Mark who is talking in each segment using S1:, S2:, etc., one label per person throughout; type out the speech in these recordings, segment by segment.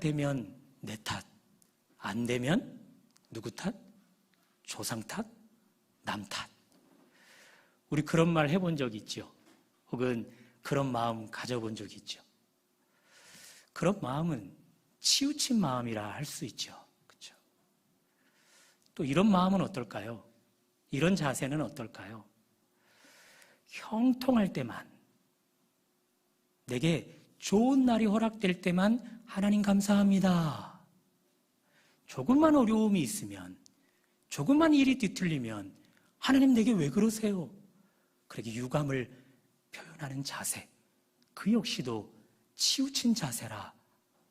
S1: 되면 내 탓, 안 되면 누구 탓? 조상 탓? 남 탓. 우리 그런 말 해본 적 있죠? 혹은 그런 마음 가져본 적 있죠? 그런 마음은 치우친 마음이라 할 수 있죠. 그렇죠? 또 이런 마음은 어떨까요? 이런 자세는 어떨까요? 형통할 때만, 내게 좋은 날이 허락될 때만 하나님 감사합니다. 조금만 어려움이 있으면, 조금만 일이 뒤틀리면 하나님 내게 왜 그러세요? 그렇게 유감을 표현하는 자세, 그 역시도 치우친 자세라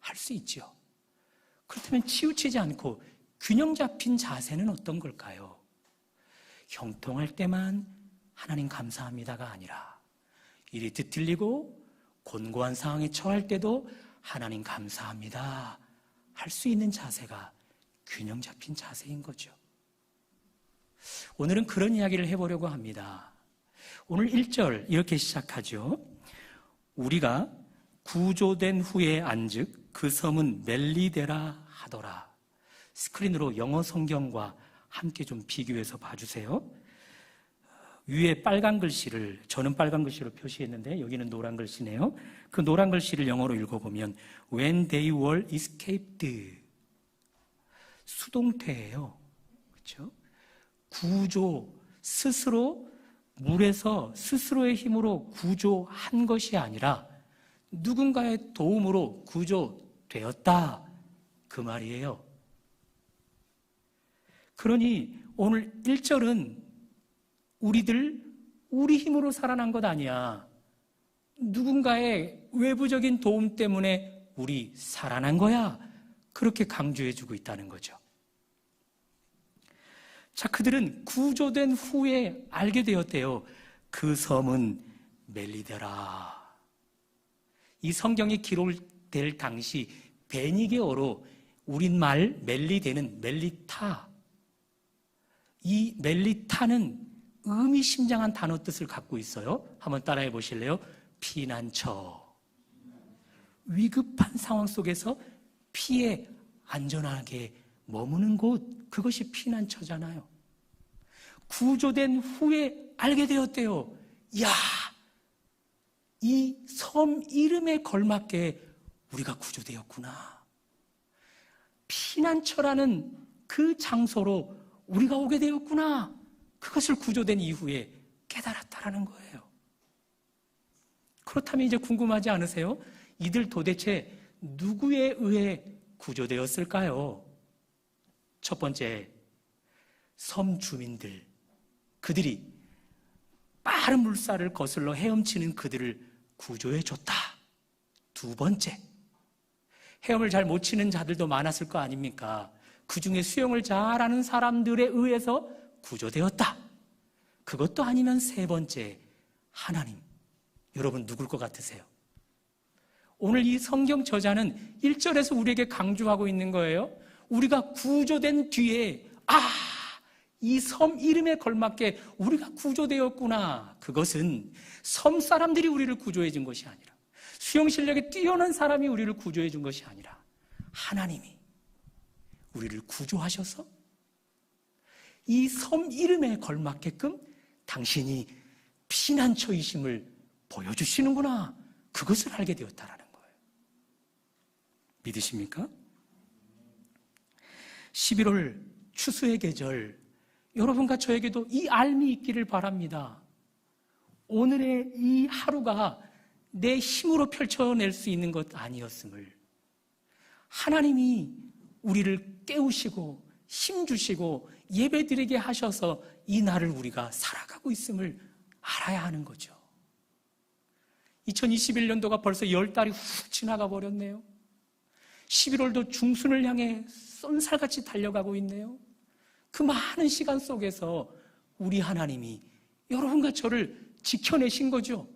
S1: 할 수 있죠. 그렇다면 치우치지 않고 균형 잡힌 자세는 어떤 걸까요? 형통할 때만 하나님 감사합니다가 아니라 일이 뒤틀리고 곤고한 상황에 처할 때도 하나님 감사합니다 할 수 있는 자세가 균형 잡힌 자세인 거죠. 오늘은 그런 이야기를 해보려고 합니다. 오늘 1절 이렇게 시작하죠. 우리가 구조된 후에 안즉 그 섬은 멜리데라 하더라. 스크린으로 영어 성경과 함께 좀 비교해서 봐주세요. 위에 빨간 글씨를, 저는 빨간 글씨로 표시했는데 여기는 노란 글씨네요. 그 노란 글씨를 영어로 읽어보면 When they were escaped, 수동태예요. 그렇죠? 구조, 스스로 물에서 스스로의 힘으로 구조한 것이 아니라 누군가의 도움으로 구조되었다, 그 말이에요. 그러니 오늘 1절은 우리 힘으로 살아난 것 아니야. 누군가의 외부적인 도움 때문에 우리 살아난 거야. 그렇게 강조해주고 있다는 거죠. 자, 그들은 구조된 후에 알게 되었대요. 그 섬은 멜리데라. 이 성경이 기록될 당시 베니게어로 우리말 멜리데는 멜리타. 이 멜리타는 의미심장한 단어 뜻을 갖고 있어요. 한번 따라해 보실래요? 피난처. 위급한 상황 속에서 피해 안전하게 머무는 곳, 그것이 피난처잖아요. 구조된 후에 알게 되었대요. 야, 이 섬 이름에 걸맞게 우리가 구조되었구나. 피난처라는 그 장소로 우리가 오게 되었구나. 그것을 구조된 이후에 깨달았다라는 거예요. 그렇다면 이제 궁금하지 않으세요? 이들 도대체 누구에 의해 구조되었을까요? 첫 번째, 섬 주민들. 그들이 빠른 물살을 거슬러 헤엄치는 그들을 구조해줬다. 두 번째, 헤엄을 잘 못 치는 자들도 많았을 거 아닙니까? 그 중에 수영을 잘하는 사람들에 의해서 구조되었다. 그것도 아니면 세 번째, 하나님. 여러분 누굴 것 같으세요? 오늘 이 성경 저자는 1절에서 우리에게 강조하고 있는 거예요. 우리가 구조된 뒤에 이 섬 이름에 걸맞게 우리가 구조되었구나. 그것은 섬 사람들이 우리를 구조해 준 것이 아니라, 수영 실력에 뛰어난 사람이 우리를 구조해 준 것이 아니라 하나님이 우리를 구조하셔서 이 섬 이름에 걸맞게끔 당신이 피난처이심을 보여주시는구나. 그것을 알게 되었다라는 거예요. 믿으십니까? 11월 추수의 계절, 여러분과 저에게도 이 알미 있기를 바랍니다. 오늘의 이 하루가 내 힘으로 펼쳐낼 수 있는 것 아니었음을, 하나님이 우리를 깨우시고 힘주시고 예배드리게 하셔서 이 날을 우리가 살아가고 있음을 알아야 하는 거죠. 2021년도가 벌써 10달이 훅 지나가 버렸네요. 11월도 중순을 향해 쏜살같이 달려가고 있네요. 그 많은 시간 속에서 우리 하나님이 여러분과 저를 지켜내신 거죠.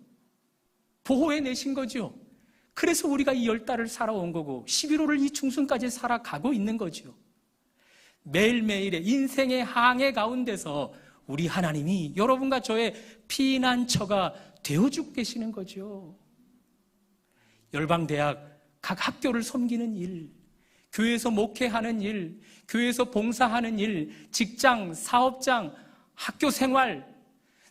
S1: 보호해내신 거죠. 그래서 우리가 이 10달을 살아온 거고 11월을 이 중순까지 살아가고 있는 거죠. 매일매일의 인생의 항해 가운데서 우리 하나님이 여러분과 저의 피난처가 되어주고 계시는 거죠. 열방대학 각 학교를 섬기는 일, 교회에서 목회하는 일, 교회에서 봉사하는 일, 직장, 사업장, 학교 생활,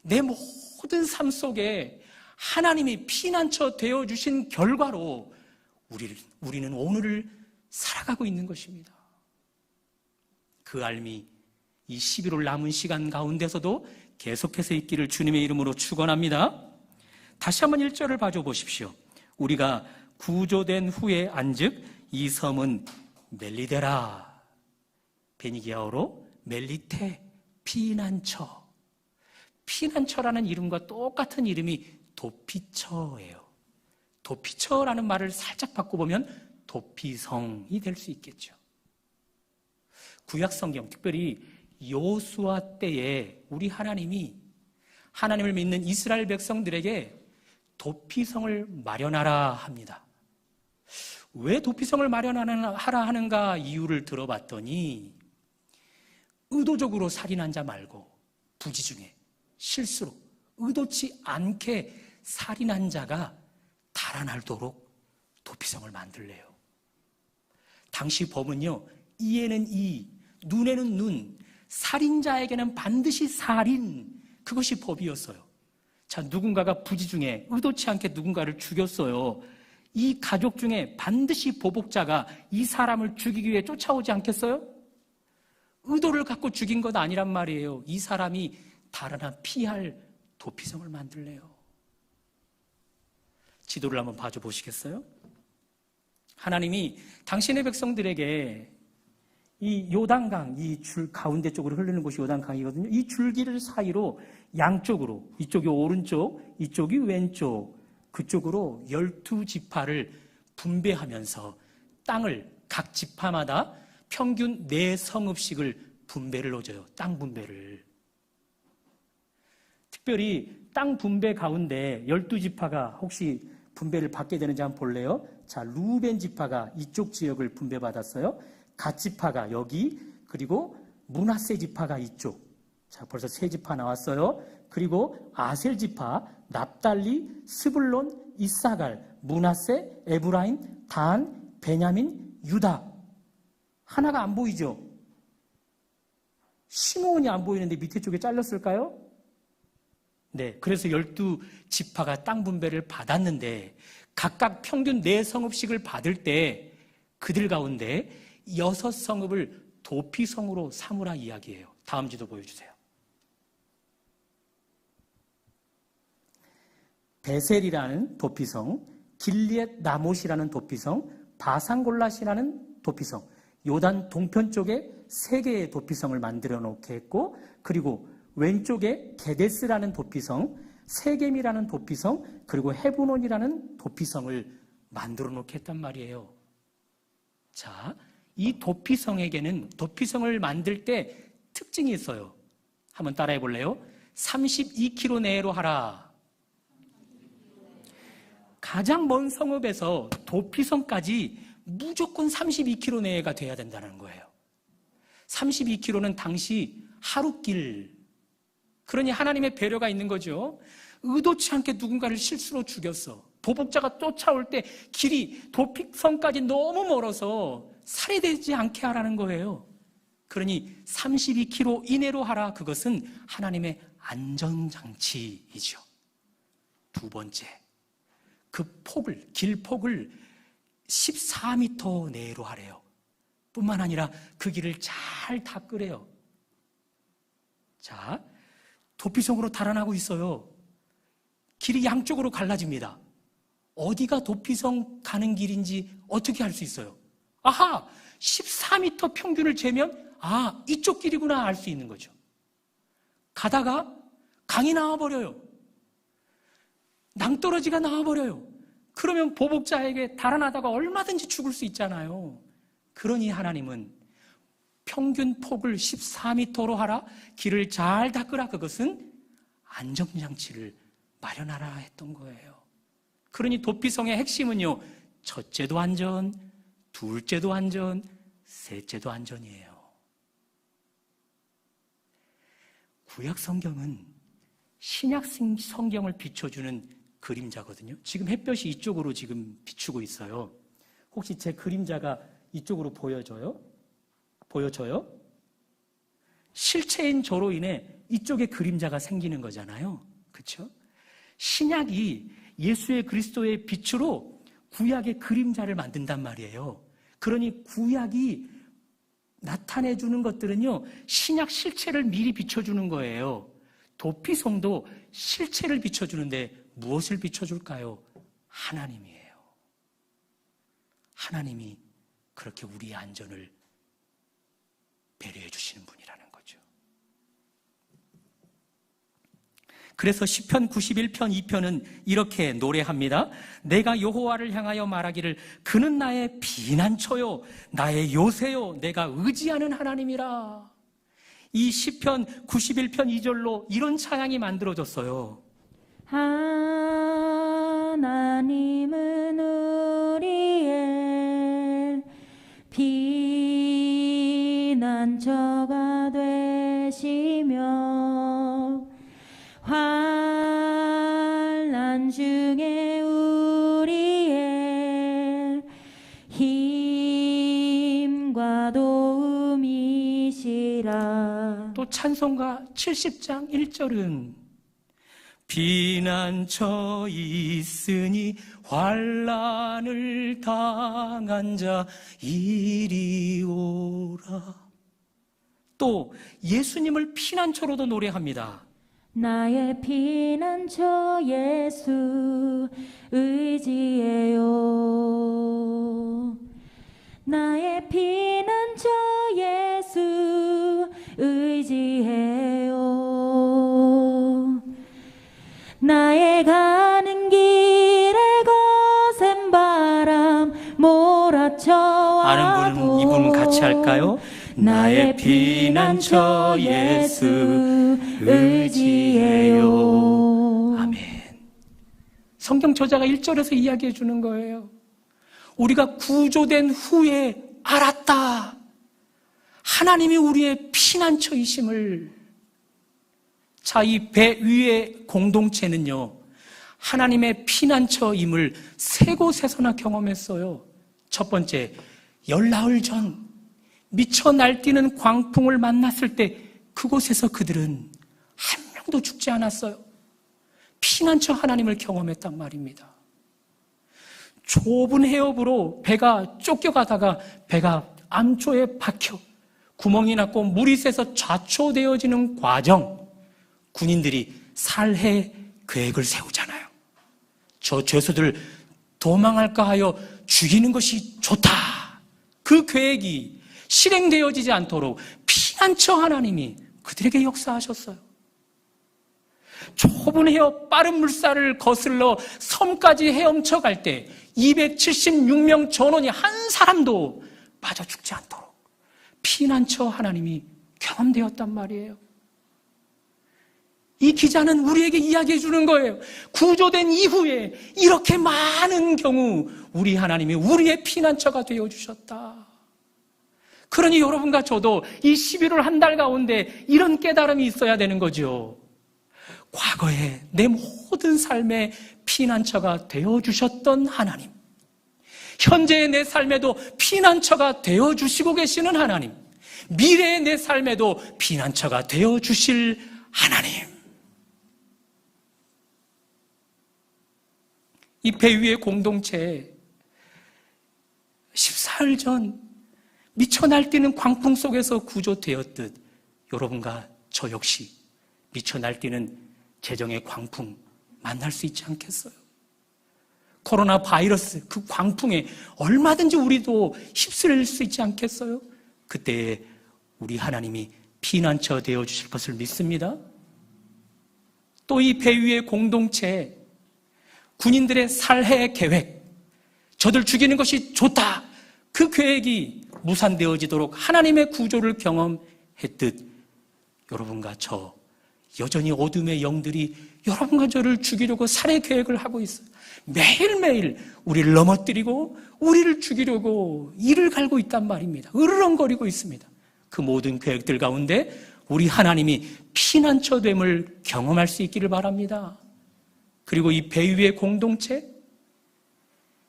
S1: 내 모든 삶 속에 하나님이 피난처 되어주신 결과로 우리는 오늘을 살아가고 있는 것입니다. 그 알미 이 11월 남은 시간 가운데서도 계속해서 있기를 주님의 이름으로 축원합니다. 다시 한번 1절을 봐줘 보십시오. 우리가 구조된 후에 안즉 이 섬은 멜리데라, 베니기아어로 멜리테, 피난처. 피난처라는 이름과 똑같은 이름이 도피처예요. 도피처라는 말을 살짝 바꿔보면 도피성이 될 수 있겠죠. 구약성경, 특별히 여호수아 때에 우리 하나님이 하나님을 믿는 이스라엘 백성들에게 도피성을 마련하라 합니다. 왜 도피성을 마련하라 하는가 이유를 들어봤더니 의도적으로 살인한 자 말고 부지 중에 실수로 의도치 않게 살인한 자가 달아날도록 도피성을 만들래요. 당시 법은요, 이에는 이, 눈에는 눈, 살인자에게는 반드시 살인, 그것이 법이었어요. 자, 누군가가 부지 중에 의도치 않게 누군가를 죽였어요. 이 가족 중에 반드시 보복자가 이 사람을 죽이기 위해 쫓아오지 않겠어요? 의도를 갖고 죽인 것 아니란 말이에요. 이 사람이 달아나 피할 도피성을 만들래요. 지도를 한번 봐줘 보시겠어요? 하나님이 당신의 백성들에게 이 요단강, 이 줄 가운데 쪽으로 흐르는 곳이 요단강이거든요. 이 줄기를 사이로 양쪽으로, 이쪽이 오른쪽, 이쪽이 왼쪽, 그쪽으로 12지파를 분배하면서 땅을 각 지파마다 평균 4성읍씩을 분배를 넣어줘요. 땅 분배를. 특별히 땅 분배 가운데 12지파가 혹시 분배를 받게 되는지 한번 볼래요? 자, 루벤 지파가 이쪽 지역을 분배받았어요. 갓 지파가 여기, 그리고 므낫세 지파가 이쪽. 자, 벌써 3지파 나왔어요. 그리고 아셀 지파, 납달리, 스불론, 이사갈, 므낫세, 에브라임, 단, 베냐민, 유다. 하나가 안 보이죠? 시므온이 안 보이는데 밑에 쪽에 잘렸을까요? 네, 그래서 12지파가 땅 분배를 받았는데 각각 평균 4성읍씩을 받을 때 그들 가운데 6성읍을 도피성으로 삼으라 이야기해요. 다음 지도 보여주세요. 베셀이라는 도피성, 길리엣 나못이라는 도피성, 바산골랏이라는 도피성, 요단 동편 쪽에 3개의 도피성을 만들어 놓게 했고, 그리고 왼쪽에 게데스라는 도피성, 세겜이라는 도피성, 그리고 헤브논이라는 도피성을 만들어 놓게 했단 말이에요. 자, 이 도피성에게는 도피성을 만들 때 특징이 있어요. 한번 따라해 볼래요? 32km 내로 하라. 가장 먼 성읍에서 도피성까지 무조건 32km 내가 돼야 된다는 거예요. 32km는 당시 하루길. 그러니 하나님의 배려가 있는 거죠. 의도치 않게 누군가를 실수로 죽였어. 보복자가 쫓아올 때 길이 도피성까지 너무 멀어서 살해되지 않게 하라는 거예요. 그러니 32km 이내로 하라. 그것은 하나님의 안전장치이죠. 두 번째, 그 폭을, 길폭을 14m 내로 하래요. 뿐만 아니라 그 길을 잘 닦으래요. 자, 도피성으로 달아나고 있어요. 길이 양쪽으로 갈라집니다. 어디가 도피성 가는 길인지 어떻게 알 수 있어요? 아하! 14m 평균을 재면 이쪽 길이구나 알 수 있는 거죠. 가다가 강이 나와버려요. 낭떠러지가 나와버려요. 그러면 보복자에게 달아나다가 얼마든지 죽을 수 있잖아요. 그러니 하나님은 평균 폭을 14m로 하라, 길을 잘 닦으라, 그것은 안전장치를 마련하라 했던 거예요. 그러니 도피성의 핵심은요, 첫째도 안전, 둘째도 안전, 셋째도 안전이에요. 구약 성경은 신약 성경을 비춰주는 그림자거든요. 지금 햇볕이 이쪽으로 지금 비추고 있어요. 혹시 제 그림자가 이쪽으로 보여져요? 실체인 저로 인해 이쪽에 그림자가 생기는 거잖아요. 그렇죠? 신약이 예수의 그리스도의 빛으로 구약의 그림자를 만든단 말이에요. 그러니 구약이 나타내주는 것들은요, 신약 실체를 미리 비춰주는 거예요. 도피성도 실체를 비춰주는데 무엇을 비춰줄까요? 하나님이에요. 하나님이 그렇게 우리의 안전을 배려해 주시는 분이라는 거죠. 그래서 시편 91편 2편은 이렇게 노래합니다. 내가 여호와를 향하여 말하기를 그는 나의 피난처요 나의 요새요 내가 의지하는 하나님이라. 이 시편 91편 2절로 이런 찬양이 만들어졌어요.
S2: 하나님은 우리의 피난처가 되시며 환난 중에 우리의 힘과 도움이시라.
S1: 또 찬송가 70장 1절은 피난처 있으니 환난을 당한 자 이리 오라. 또 예수님을 피난처로도 노래합니다.
S2: 나의 피난처 예수 의지해요. 나의 피난처 예수 의지해요. 나의 가는 길에 거센 바람 몰아쳐와도
S1: 아는 분은 이 부분 같이 할까요? 나의 피난처 예수 의지해요. 아멘. 성경 저자가 1절에서 이야기해 주는 거예요. 우리가 구조된 후에 알았다. 하나님이 우리의 피난처이심을. 자, 이 배 위의 공동체는요, 하나님의 피난처임을 세 곳에서나 경험했어요. 첫 번째, 열나흘 전 미쳐 날뛰는 광풍을 만났을 때 그곳에서 그들은 한 명도 죽지 않았어요. 피난처 하나님을 경험했단 말입니다. 좁은 해협으로 배가 쫓겨가다가 배가 암초에 박혀 구멍이 났고 물이 새서 좌초되어지는 과정, 군인들이 살해 계획을 세우잖아요. 저 죄수들 도망할까 하여 죽이는 것이 좋다. 그 계획이 실행되어지지 않도록 피난처 하나님이 그들에게 역사하셨어요. 좁은 해협 빠른 물살을 거슬러 섬까지 헤엄쳐 갈 때 276명 전원이 한 사람도 빠져 죽지 않도록 피난처 하나님이 경험되었단 말이에요. 이 기자는 우리에게 이야기해 주는 거예요. 구조된 이후에 이렇게 많은 경우 우리 하나님이 우리의 피난처가 되어주셨다. 그러니 여러분과 저도 이 11월 한 달 가운데 이런 깨달음이 있어야 되는 거죠. 과거에 내 모든 삶의 피난처가 되어주셨던 하나님, 현재의 내 삶에도 피난처가 되어주시고 계시는 하나님, 미래의 내 삶에도 피난처가 되어주실 하나님. 이 배 위의 공동체 14일 전 미쳐 날뛰는 광풍 속에서 구조되었듯 여러분과 저 역시 미쳐 날뛰는 재정의 광풍 만날 수 있지 않겠어요? 코로나 바이러스 그 광풍에 얼마든지 우리도 휩쓸릴 수 있지 않겠어요? 그때 우리 하나님이 피난처 되어주실 것을 믿습니다. 또 이 배 위의 공동체, 군인들의 살해 계획, 저들 죽이는 것이 좋다. 그 계획이 무산되어지도록 하나님의 구조를 경험했듯 여러분과 저 여전히 어둠의 영들이 여러분과 저를 죽이려고 살해 계획을 하고 있어요. 매일매일 우리를 넘어뜨리고 우리를 죽이려고 이를 갈고 있단 말입니다. 으르렁거리고 있습니다. 그 모든 계획들 가운데 우리 하나님이 피난처됨을 경험할 수 있기를 바랍니다. 그리고 이 배 위의 공동체,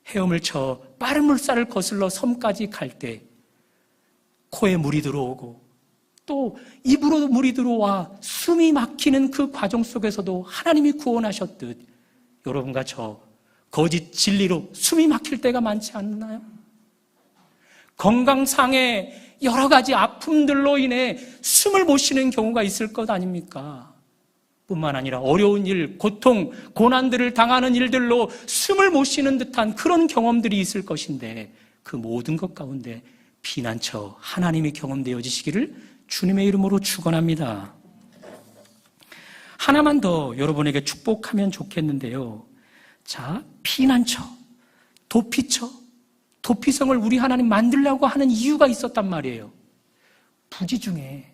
S1: 헤엄을 쳐 빠른 물살을 거슬러 섬까지 갈 때 코에 물이 들어오고 또 입으로 물이 들어와 숨이 막히는 그 과정 속에서도 하나님이 구원하셨듯 여러분과 저 거짓 진리로 숨이 막힐 때가 많지 않나요? 건강상의 여러 가지 아픔들로 인해 숨을 못 쉬는 경우가 있을 것 아닙니까? 뿐만 아니라 어려운 일, 고통, 고난들을 당하는 일들로 숨을 못 쉬는 듯한 그런 경험들이 있을 것인데 그 모든 것 가운데 피난처 하나님이 경험되어지시기를 주님의 이름으로 축원합니다. 하나만 더 여러분에게 축복하면 좋겠는데요. 자, 피난처, 도피처, 도피성을 우리 하나님 만들려고 하는 이유가 있었단 말이에요. 부지 중에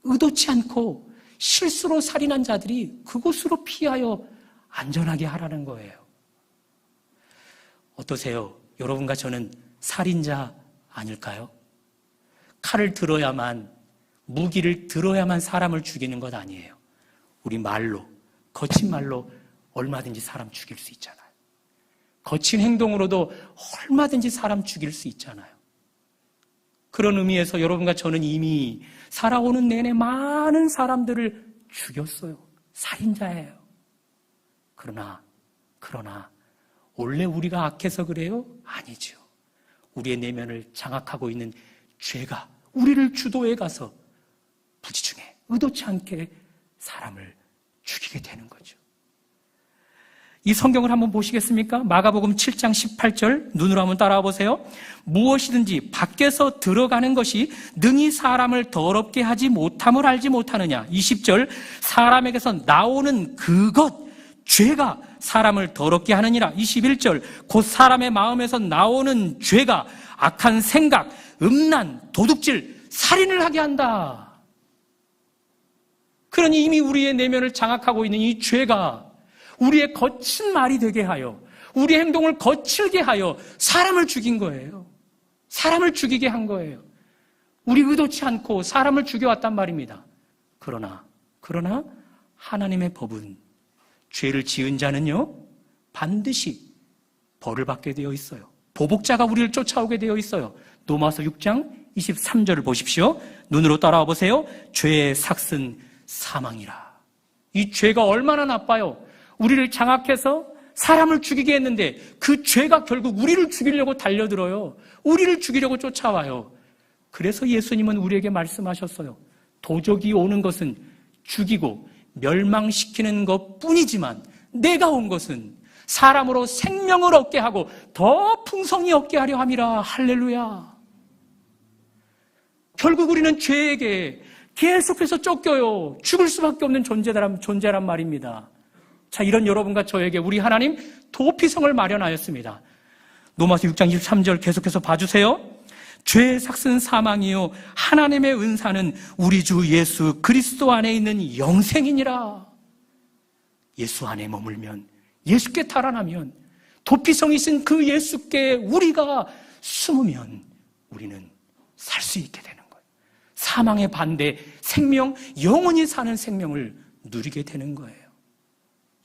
S1: 의도치 않고 실수로 살인한 자들이 그곳으로 피하여 안전하게 하라는 거예요. 어떠세요? 여러분과 저는 살인자 아닐까요? 칼을 들어야만, 무기를 들어야만 사람을 죽이는 것 아니에요. 우리 말로, 거친 말로 얼마든지 사람 죽일 수 있잖아요. 거친 행동으로도 얼마든지 사람 죽일 수 있잖아요. 그런 의미에서 여러분과 저는 이미 살아오는 내내 많은 사람들을 죽였어요. 살인자예요. 그러나 원래 우리가 악해서 그래요? 아니죠. 우리의 내면을 장악하고 있는 죄가 우리를 주도해 가서 부지 중에 의도치 않게 사람을 죽이게 되는 거죠. 이 성경을 한번 보시겠습니까? 마가복음 7장 18절 눈으로 한번 따라와 보세요. 무엇이든지 밖에서 들어가는 것이 능히 사람을 더럽게 하지 못함을 알지 못하느냐. 20절 사람에게서 나오는 그것 죄가 사람을 더럽게 하느니라. 21절 곧 사람의 마음에서 나오는 죄가 악한 생각, 음란, 도둑질, 살인을 하게 한다. 그러니 이미 우리의 내면을 장악하고 있는 이 죄가 우리의 거친 말이 되게 하여 우리의 행동을 거칠게 하여 사람을 죽인 거예요. 사람을 죽이게 한 거예요. 우리 의도치 않고 사람을 죽여왔단 말입니다. 그러나 하나님의 법은 죄를 지은 자는요 반드시 벌을 받게 되어 있어요. 보복자가 우리를 쫓아오게 되어 있어요. 로마서 6장 23절을 보십시오. 눈으로 따라와 보세요. 죄의 삭은 사망이라. 이 죄가 얼마나 나빠요. 우리를 장악해서 사람을 죽이게 했는데 그 죄가 결국 우리를 죽이려고 달려들어요. 우리를 죽이려고 쫓아와요. 그래서 예수님은 우리에게 말씀하셨어요. 도적이 오는 것은 죽이고 멸망시키는 것뿐이지만 내가 온 것은 사람으로 생명을 얻게 하고 더 풍성히 얻게 하려 함이라. 할렐루야. 결국 우리는 죄에게 계속해서 쫓겨요. 죽을 수밖에 없는 존재란 말입니다. 자, 이런 여러분과 저에게 우리 하나님 도피성을 마련하였습니다. 로마서 6장 23절 계속해서 봐주세요. 죄의 삭은 사망이요 하나님의 은사는 우리 주 예수 그리스도 안에 있는 영생이니라. 예수 안에 머물면, 예수께 달아나면, 도피성이신 그 예수께 우리가 숨으면 우리는 살 수 있게 되는 거예요. 사망의 반대 생명, 영원히 사는 생명을 누리게 되는 거예요.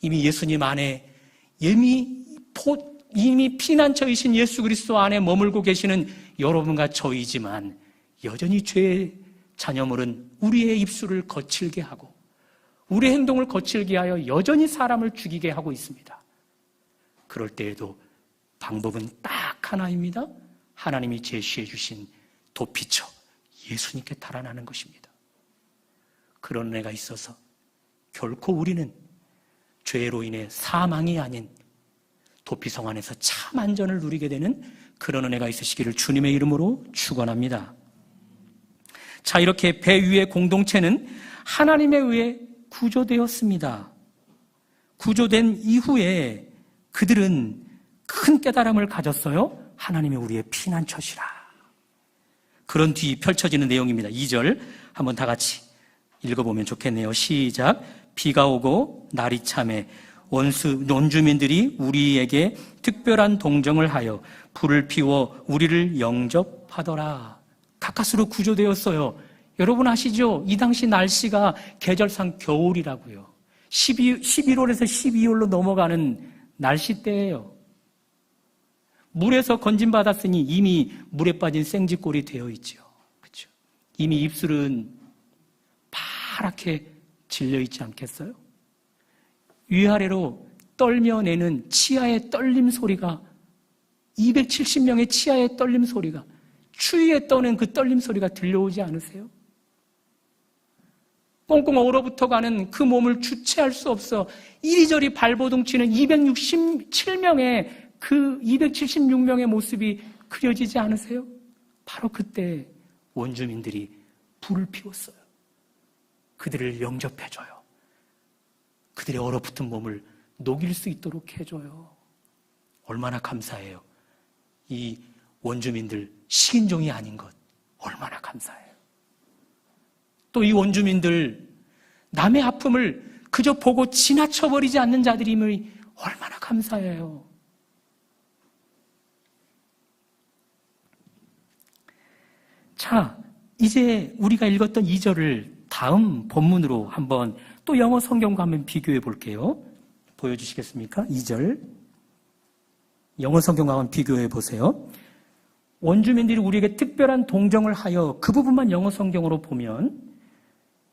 S1: 이미 예수님 안에 이미 피난처이신 예수 그리스도 안에 머물고 계시는 여러분과 저이지만 여전히 죄의 자녀물은 우리의 입술을 거칠게 하고 우리의 행동을 거칠게 하여 여전히 사람을 죽이게 하고 있습니다. 그럴 때에도 방법은 딱 하나입니다. 하나님이 제시해 주신 도피처 예수님께 달아나는 것입니다. 그런 은혜가 있어서 결코 우리는 죄로 인해 사망이 아닌 도피성 안에서 참 안전을 누리게 되는 그런 은혜가 있으시기를 주님의 이름으로 축원합니다. 자, 이렇게 배 위의 공동체는 하나님에 의해 구조되었습니다. 구조된 이후에 그들은 큰 깨달음을 가졌어요. 하나님이 우리의 피난처시라. 그런 뒤 펼쳐지는 내용입니다. 2절 한번 다 같이 읽어보면 좋겠네요. 시작. 비가 오고 날이 참에 원주민들이 우리에게 특별한 동정을 하여 불을 피워 우리를 영접하더라. 가까스로 구조되었어요. 여러분 아시죠? 이 당시 날씨가 계절상 겨울이라고요. 11월에서 12월로 넘어가는 날씨 때예요. 물에서 건짐받았으니 이미 물에 빠진 생쥐꼴이 되어 있죠. 그렇죠? 이미 입술은 파랗게 질려 있지 않겠어요? 위아래로 떨며내는 치아의 떨림 소리가 270명의 치아의 떨림 소리가 추위에 떠는 그 떨림 소리가 들려오지 않으세요? 꽁꽁 얼어붙어가는 그 몸을 주체할 수 없어 이리저리 발버둥치는 267명의 그 276명의 모습이 그려지지 않으세요? 바로 그때 원주민들이 불을 피웠어요. 그들을 영접해줘요. 그들의 얼어붙은 몸을 녹일 수 있도록 해줘요. 얼마나 감사해요. 이 원주민들 식인종이 아닌 것 얼마나 감사해요. 또 이 원주민들 남의 아픔을 그저 보고 지나쳐버리지 않는 자들임을 얼마나 감사해요. 자, 이제 우리가 읽었던 2절을 다음 본문으로 한번 또 영어 성경과 한번 비교해 볼게요. 보여주시겠습니까? 2절. 영어 성경과 한번 비교해 보세요. 원주민들이 우리에게 특별한 동정을 하여 그 부분만 영어 성경으로 보면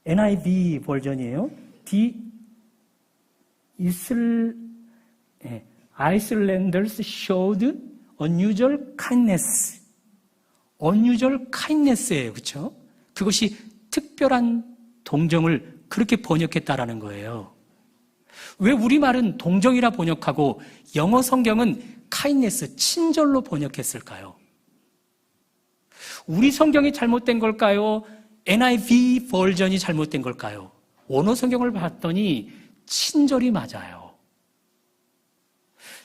S1: NIV 버전이에요. Icelanders showed unusual kindness. unusual kindness예요. 그렇죠? 그것이 특별한 동정을 그렇게 번역했다라는 거예요. 왜 우리말은 동정이라 번역하고 영어 성경은 kindness, 친절로 번역했을까요? 우리 성경이 잘못된 걸까요? NIV 버전이 잘못된 걸까요? 원어 성경을 봤더니 친절이 맞아요.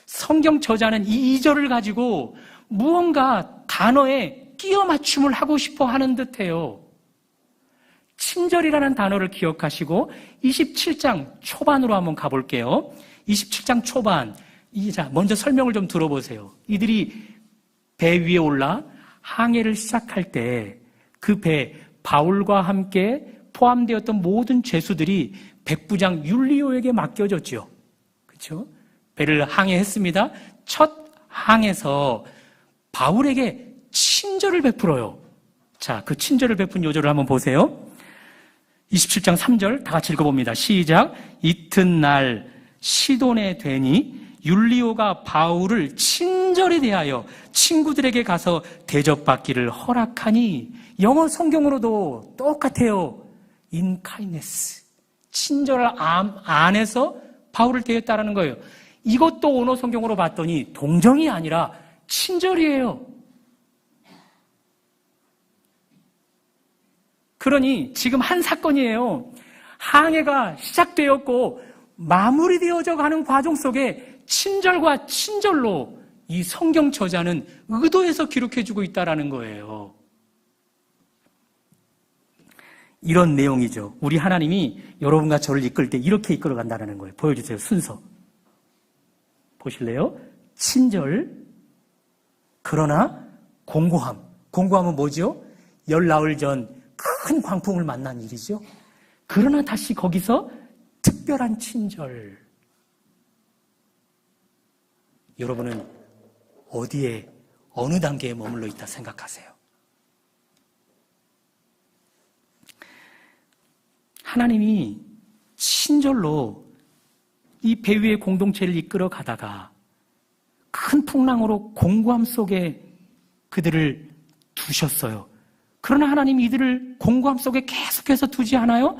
S1: 성경 저자는 이 2절을 가지고 무언가 단어에 끼워 맞춤을 하고 싶어 하는 듯해요. 친절이라는 단어를 기억하시고 27장 초반으로 한번 가볼게요. 27장 초반. 자, 먼저 설명을 좀 들어보세요. 이들이 배 위에 올라 항해를 시작할 때 그 배 바울과 함께 포함되었던 모든 죄수들이 백부장 율리오에게 맡겨졌죠. 그렇죠? 배를 항해했습니다. 첫 항에서 바울에게 친절을 베풀어요. 자, 그 친절을 베푼 요절을 한번 보세요. 27장 3절 다 같이 읽어봅니다. 시작. 이튿날 시돈에 되니 율리오가 바울을 친절히 대하여 친구들에게 가서 대접받기를 허락하니 영어 성경으로도 똑같아요. In kindness. 친절 안에서 바울을 대했다라는 거예요. 이것도 원어 성경으로 봤더니 동정이 아니라 친절이에요. 그러니 지금 한 사건이에요. 항해가 시작되었고 마무리되어져 가는 과정 속에 친절과 친절로 이 성경 저자는 의도해서 기록해주고 있다는 거예요. 이런 내용이죠. 우리 하나님이 여러분과 저를 이끌 때 이렇게 이끌어간다는 거예요. 보여주세요. 순서. 보실래요? 친절, 그러나 공고함. 공고함은 뭐죠? 열 나흘 전 큰 광풍을 만난 일이죠. 그러나 다시 거기서 특별한 친절. 여러분은 어디에, 어느 단계에 머물러 있다 생각하세요? 하나님이 친절로 이 배 위의 공동체를 이끌어 가다가 큰 풍랑으로 공고함 속에 그들을 두셨어요. 그러나 하나님이 이들을 공고함 속에 계속해서 두지 않아요?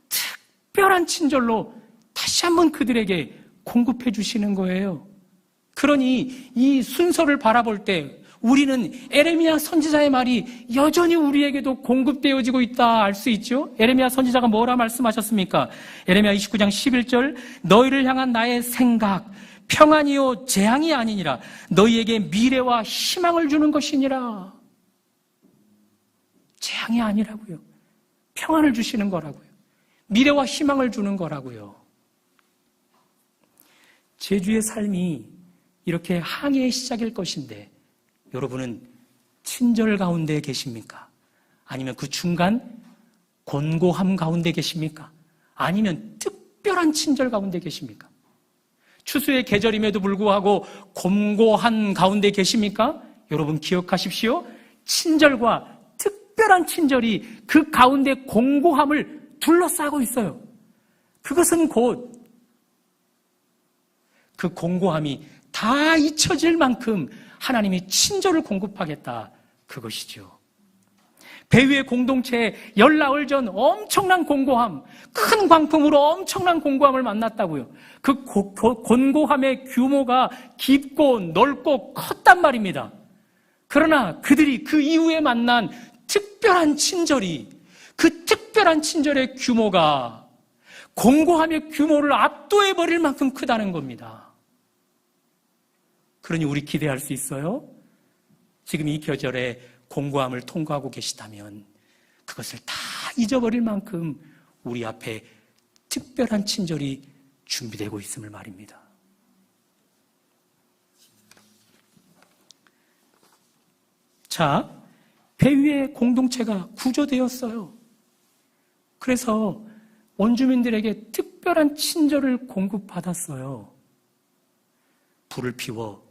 S1: 특별한 친절로 다시 한번 그들에게 공급해 주시는 거예요. 그러니 이 순서를 바라볼 때 우리는 에레미야 선지자의 말이 여전히 우리에게도 공급되어지고 있다 알 수 있죠. 에레미야 선지자가 뭐라 말씀하셨습니까? 에레미야 29장 11절 너희를 향한 나의 생각 평안이요 재앙이 아니니라 너희에게 미래와 희망을 주는 것이니라. 재앙이 아니라고요. 평안을 주시는 거라고요. 미래와 희망을 주는 거라고요. 제주의 삶이 이렇게 항해의 시작일 것인데 여러분은 친절 가운데 계십니까? 아니면 그 중간 곤고함 가운데 계십니까? 아니면 특별한 친절 가운데 계십니까? 추수의 계절임에도 불구하고 곤고한 가운데 계십니까? 여러분 기억하십시오. 친절과 특별한 친절이 그 가운데 공고함을 둘러싸고 있어요. 그것은 곧 그 공고함이 다 잊혀질 만큼 하나님이 친절을 공급하겠다, 그것이죠. 배 위의 공동체에 열나흘 전 엄청난 공고함, 큰 광풍으로 엄청난 공고함을 만났다고요. 그 공고함의 규모가 깊고 넓고 컸단 말입니다. 그러나 그들이 그 이후에 만난 특별한 친절이, 그 특별한 친절의 규모가 공고함의 규모를 압도해버릴 만큼 크다는 겁니다. 그러니 우리 기대할 수 있어요? 지금 이 계절에 공고함을 통과하고 계시다면 그것을 다 잊어버릴 만큼 우리 앞에 특별한 친절이 준비되고 있음을 말입니다. 자, 배 위의 공동체가 구조되었어요. 그래서 원주민들에게 특별한 친절을 공급받았어요. 불을 피워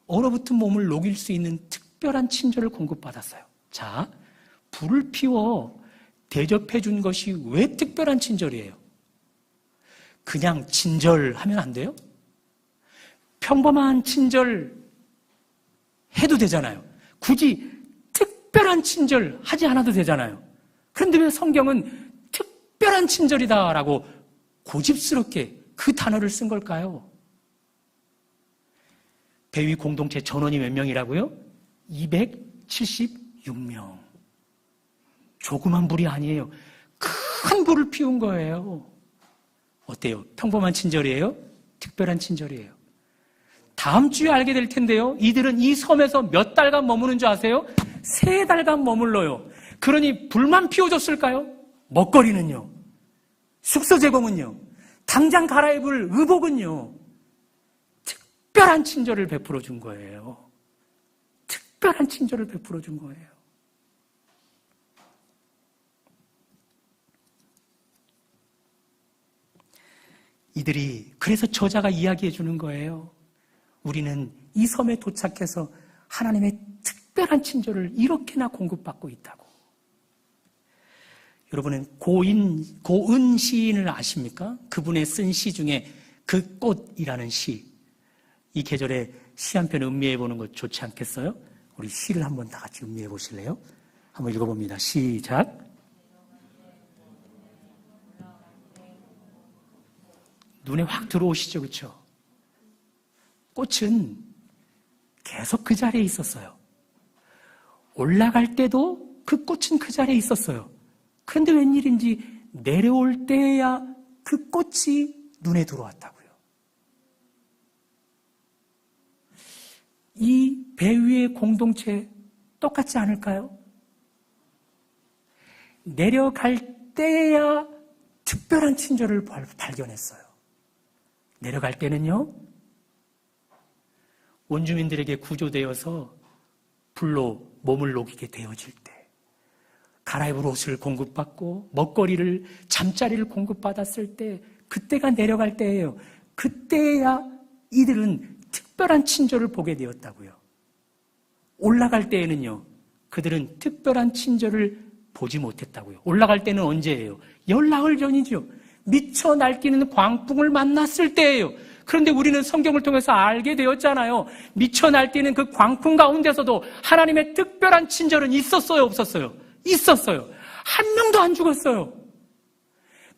S1: 얼어붙은 몸을 녹일 수 있는 특별한 친절을 공급받았어요. 자, 불을 피워 대접해 준 것이 왜 특별한 친절이에요? 그냥 친절하면 안 돼요? 평범한 친절 해도 되잖아요. 굳이 특별한 친절 하지 않아도 되잖아요. 그런데 왜 성경은 특별한 친절이다라고 고집스럽게 그 단어를 쓴 걸까요? 배 위 공동체 전원이 몇 명이라고요? 276명. 조그만 불이 아니에요. 큰 불을 피운 거예요. 어때요? 평범한 친절이에요? 특별한 친절이에요. 다음 주에 알게 될 텐데요. 이들은 이 섬에서 몇 달간 머무는 줄 아세요? 3달간 머물러요. 그러니 불만 피워줬을까요? 먹거리는요? 숙소 제공은요? 당장 갈아입을 의복은요? 특별한 친절을 베풀어 준 거예요. 특별한 친절을 베풀어 준 거예요. 이들이, 그래서 저자가 이야기해 주는 거예요. 우리는 이 섬에 도착해서 하나님의 특별한 친절을 이렇게나 공급받고 있다고. 여러분은 고은 시인을 아십니까? 그분의 쓴 시 중에 그 꽃이라는 시. 이 계절에 시 한 편 음미해 보는 것 좋지 않겠어요? 우리 시를 한번 다 같이 음미해 보실래요? 한번 읽어봅니다. 시작. 눈에 확 들어오시죠, 그렇죠? 꽃은 계속 그 자리에 있었어요. 올라갈 때도 그 꽃은 그 자리에 있었어요. 그런데 웬일인지 내려올 때야 그 꽃이 눈에 들어왔다고요. 이 배 위의 공동체 똑같지 않을까요? 내려갈 때야 특별한 친절을 발견했어요. 내려갈 때는요, 원주민들에게 구조되어서 불로 몸을 녹이게 되어질 때, 갈아입을 옷을 공급받고 먹거리를, 잠자리를 공급받았을 때, 그때가 내려갈 때예요. 그때야 이들은 특별한 친절을 보게 되었다고요. 올라갈 때에는요, 그들은 특별한 친절을 보지 못했다고요. 올라갈 때는 언제예요? 열나흘 전이죠. 미쳐 날뛰는 광풍을 만났을 때예요. 그런데 우리는 성경을 통해서 알게 되었잖아요. 미쳐 날뛰는 그 광풍 가운데서도 하나님의 특별한 친절은 있었어요, 없었어요? 있었어요. 한 명도 안 죽었어요.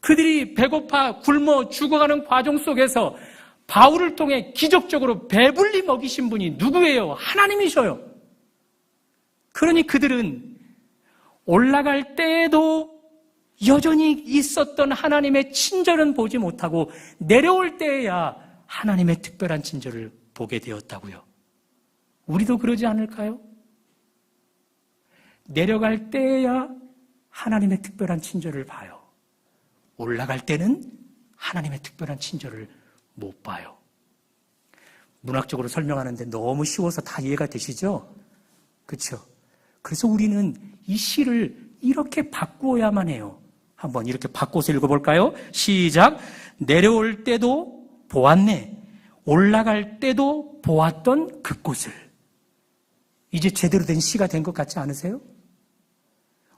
S1: 그들이 배고파 굶어 죽어가는 과정 속에서 바울을 통해 기적적으로 배불리 먹이신 분이 누구예요? 하나님이셔요. 그러니 그들은 올라갈 때에도 여전히 있었던 하나님의 친절은 보지 못하고 내려올 때에야 하나님의 특별한 친절을 보게 되었다고요. 우리도 그러지 않을까요? 내려갈 때에야 하나님의 특별한 친절을 봐요. 올라갈 때는 하나님의 특별한 친절을 못 봐요. 문학적으로 설명하는데 너무 쉬워서 다 이해가 되시죠? 그렇죠? 그래서 우리는 이 시를 이렇게 바꾸어야만 해요. 한번 이렇게 바꿔서 읽어볼까요? 시작. 내려올 때도 보았네. 올라갈 때도 보았던 그곳을. 이제 제대로 된 시가 된 것 같지 않으세요?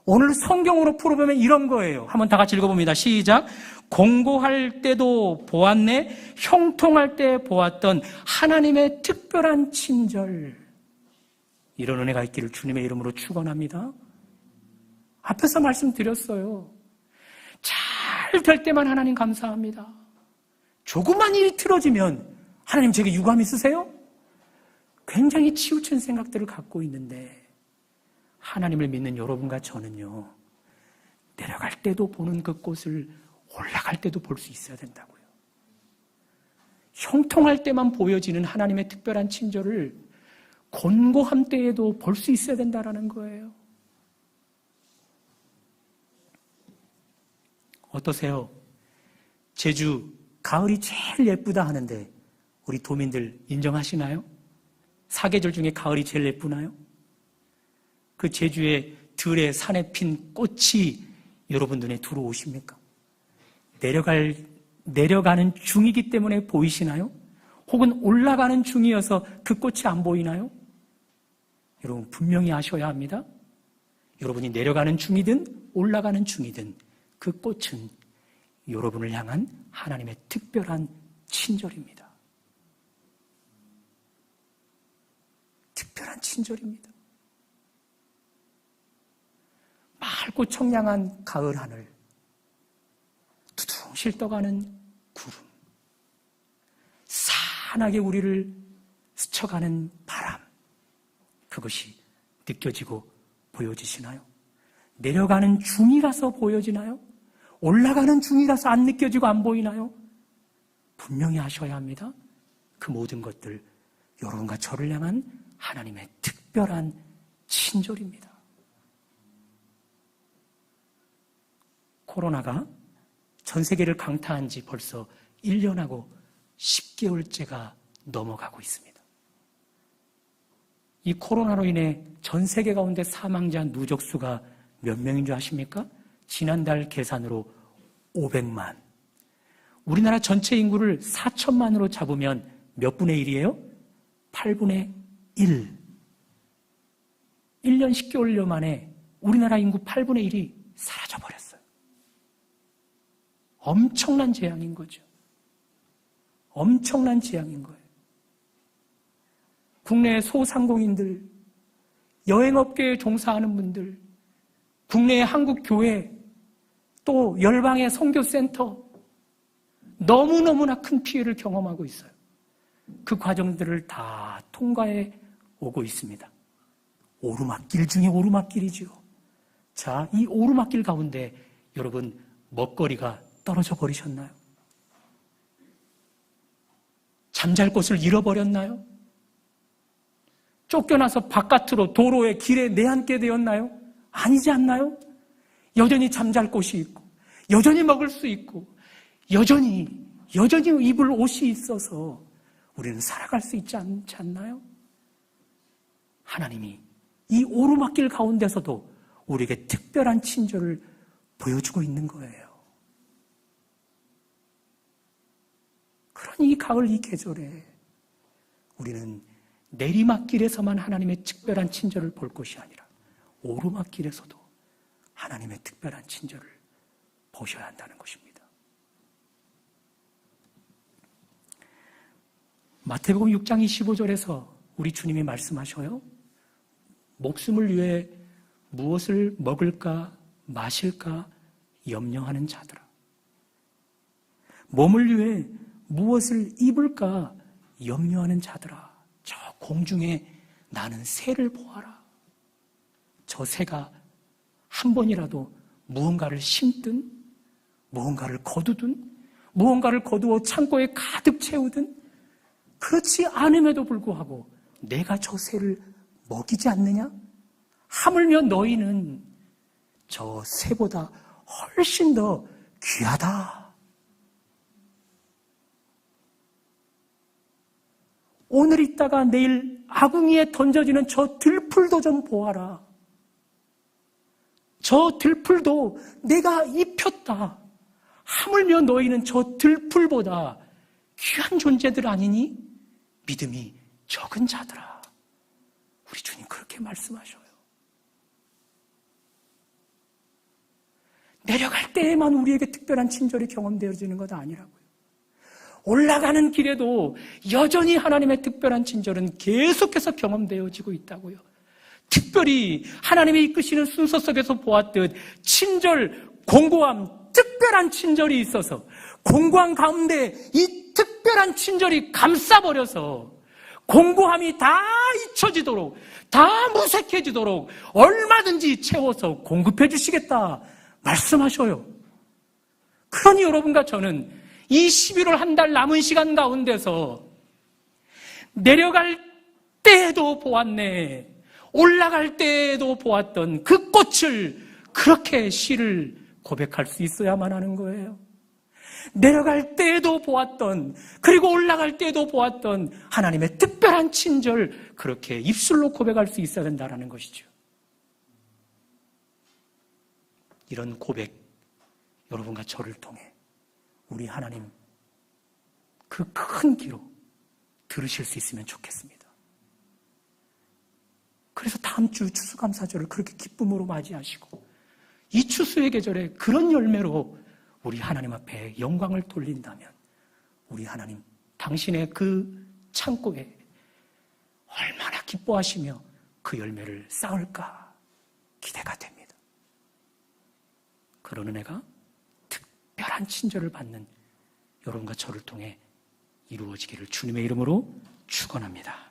S1: 오늘 성경으로 풀어보면 이런 거예요. 한번 다 같이 읽어봅니다. 시작. 공고할 때도 보았네, 형통할 때 보았던 하나님의 특별한 친절. 이런 은혜가 있기를 주님의 이름으로 축원합니다. 앞에서 말씀드렸어요. 잘 될 때만 하나님 감사합니다. 조그만 일이 틀어지면 하나님 제게 유감 있으세요? 굉장히 치우친 생각들을 갖고 있는데 하나님을 믿는 여러분과 저는요, 내려갈 때도 보는 그곳을 올라갈 때도 볼 수 있어야 된다고요. 형통할 때만 보여지는 하나님의 특별한 친절을 곤고함 때에도 볼 수 있어야 된다는 거예요. 어떠세요? 제주 가을이 제일 예쁘다 하는데 우리 도민들 인정하시나요? 사계절 중에 가을이 제일 예쁘나요? 그 제주의 들의 산에 핀 꽃이 여러분 눈에 들어오십니까? 내려가는 중이기 때문에 보이시나요? 혹은 올라가는 중이어서 그 꽃이 안 보이나요? 여러분 분명히 아셔야 합니다. 여러분이 내려가는 중이든 올라가는 중이든 그 꽃은 여러분을 향한 하나님의 특별한 친절입니다. 특별한 친절입니다. 맑고 청량한 가을 하늘, 두둥실 떠가는 구름, 산하게 우리를 스쳐가는 바람, 그것이 느껴지고 보여지시나요? 내려가는 중이라서 보여지나요? 올라가는 중이라서 안 느껴지고 안 보이나요? 분명히 아셔야 합니다. 그 모든 것들 여러분과 저를 향한 하나님의 특별한 친절입니다. 코로나가 전 세계를 강타한 지 벌써 1년하고 10개월째가 넘어가고 있습니다. 이 코로나로 인해 전 세계 가운데 사망자 누적 수가 몇 명인 줄 아십니까? 지난달 계산으로 500만. 우리나라 전체 인구를 4천만으로 잡으면 몇 분의 1이에요? 8분의 1. 1년 10개월여 만에 우리나라 인구 8분의 1이 사라져버렸어요. 엄청난 재앙인 거죠. 엄청난 재앙인 거예요. 국내 소상공인들, 여행업계에 종사하는 분들, 국내의 한국교회, 또 열방의 선교센터, 너무너무나 큰 피해를 경험하고 있어요. 그 과정들을 다 통과해 오고 있습니다. 오르막길 중에 오르막길이죠. 자, 이 오르막길 가운데 여러분 먹거리가 떨어져 버리셨나요? 잠잘 곳을 잃어버렸나요? 쫓겨나서 바깥으로 도로에 길에 내앉게 되었나요? 아니지 않나요? 여전히 잠잘 곳이 있고 여전히 먹을 수 있고 여전히 입을 옷이 있어서 우리는 살아갈 수 있지 않지 않나요? 하나님이 이 오르막길 가운데서도 우리에게 특별한 친절을 보여주고 있는 거예요. 그러니 이 가을 이 계절에 우리는 내리막길에서만 하나님의 특별한 친절을 볼 것이 아니라 오르막길에서도 하나님의 특별한 친절을 보셔야 한다는 것입니다. 마태복음 6장 25절에서 우리 주님이 말씀하셔요. 목숨을 위해 무엇을 먹을까 마실까 염려하는 자들아. 몸을 위해 무엇을 입을까 염려하는 자들아. 저 공중에 나는 새를 보아라. 저 새가 한 번이라도 무언가를 심든 무언가를 거두든 무언가를 거두어 창고에 가득 채우든 그렇지 않음에도 불구하고 내가 저 새를 먹이지 않느냐? 하물며 너희는 저 새보다 훨씬 더 귀하다. 오늘 있다가 내일 아궁이에 던져지는 저 들풀도 좀 보아라. 저 들풀도 내가 입혔다. 하물며 너희는 저 들풀보다 귀한 존재들 아니니 믿음이 적은 자들아. 우리 주님 그렇게 말씀하셔요. 내려갈 때에만 우리에게 특별한 친절이 경험되어지는 것 아니라고요. 올라가는 길에도 여전히 하나님의 특별한 친절은 계속해서 경험되어지고 있다고요. 특별히 하나님의 이끄시는 순서 속에서 보았듯 친절, 공고함, 특별한 친절이 있어서 공고함 가운데 이 특별한 친절이 감싸버려서 공고함이 다 잊혀지도록, 다 무색해지도록 얼마든지 채워서 공급해 주시겠다 말씀하셔요. 그러니 여러분과 저는 이 11월 한 달 남은 시간 가운데서 내려갈 때에도 보았네, 올라갈 때에도 보았던 그 꽃을 그렇게 시를 고백할 수 있어야만 하는 거예요. 내려갈 때에도 보았던, 그리고 올라갈 때에도 보았던 하나님의 특별한 친절, 그렇게 입술로 고백할 수 있어야 된다는 것이죠. 이런 고백, 여러분과 저를 통해 우리 하나님 그 큰 기로 들으실 수 있으면 좋겠습니다. 그래서 다음 주 추수감사절을 그렇게 기쁨으로 맞이하시고 이 추수의 계절에 그런 열매로 우리 하나님 앞에 영광을 돌린다면 우리 하나님 당신의 그 창고에 얼마나 기뻐하시며 그 열매를 쌓을까 기대가 됩니다. 그런 은혜가 특별한 친절을 받는 여러분과 저를 통해 이루어지기를 주님의 이름으로 축원합니다.